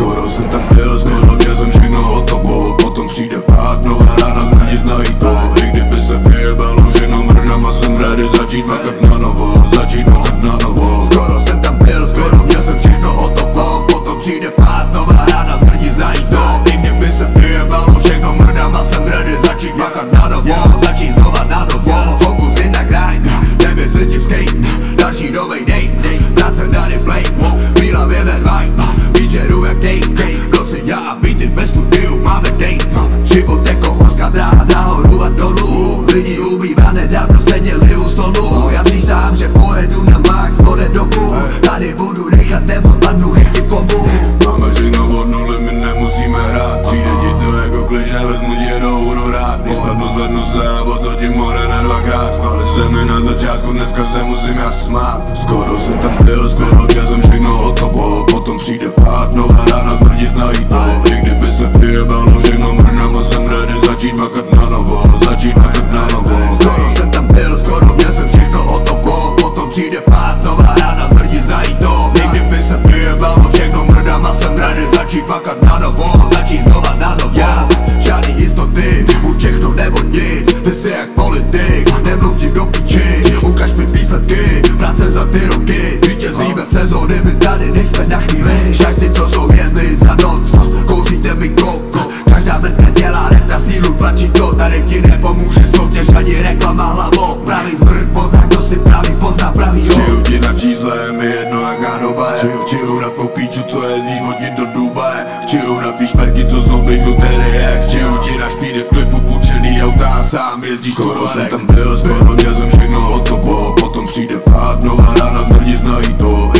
Skoro jsem tam byl, skoro měl jsem všechno hotovo. Potom přijde pád, nová rána, lidi znají to. I kdyby se vyjebalo všechno mrdama, jsem ready začít makat na novo, začít makat na novo. Skoro jsem tam byl, skoro měl jsem všechno hotovo. Potom přijde pád, nová rána, lidi znají to. I kdyby se vyjebalo všechno mrdama, jsem ready začít makat na novo, začít znova na novo. Fokus je na grind, nevězlitě v skate, další novej date, práce na replay, bílá věve vibe, výžeru jak date, noci já a beaty bez studiu máme date. Život jako horská dráha nahoru a dolů, lidi ubývá, nedávno seděli u stolu. Já přísahám, že pojedu na max, vode doku, tady budu nechat, nebo padnu, chytím komu. Máme všechno od nuly, my nemusíme hrát, přijde ti to jako kliše, vezmu tě do únorát. Když spadnu, zvednu se a otočím more na dvakrát. Smáli se mi na začátku, dneska se musím já smát. Skoro jsem tam byl, skoro měl jsem všechno hotovo. Potom přijde pád, nová rána, lidi znají to. I kdyby se vyjebalo všechno mrdama, jsem ready začít makat na novo, začít makat na novo. Skoro jsem tam byl, skoro měl jsem všechno hotovo. Potom přijde pád, nová rána, lidi znají to. I kdyby se vyjebalo všechno mrdama, jsem ready začít makat na novo, začít znova na novo. Žádný jistoty, buď všechno nebo nic. Ty jsi jak politik, nemluv ti do piči. Ukaž mi výsledky, práce za ty roky. Vítězíme sezóny, my tady nejsme na chvíli. Žáci, co jsou hvězdy za noc, kouříte mi koko. Každá mrtka dělá rap na sílu, tlačí to. Tady ti nepomůže soutěž ani reklama hlavou. Pravý zmrt, pozná, kdo si pravý, pozná pravýho. Čiju ti na čísle, mi jedno jak nádoba. Čiju na tvou píču, co jezdíš vodit do Dubaje. Čiju na tvý šperky, co jsou bižuterie. Čiju ti na špíny v klipu půjčený auta, sám jezdíš skoro jsem tam byl, skoro měl jsem všechno hotovo. Potom přijde pád, nová rána, lidi znají to.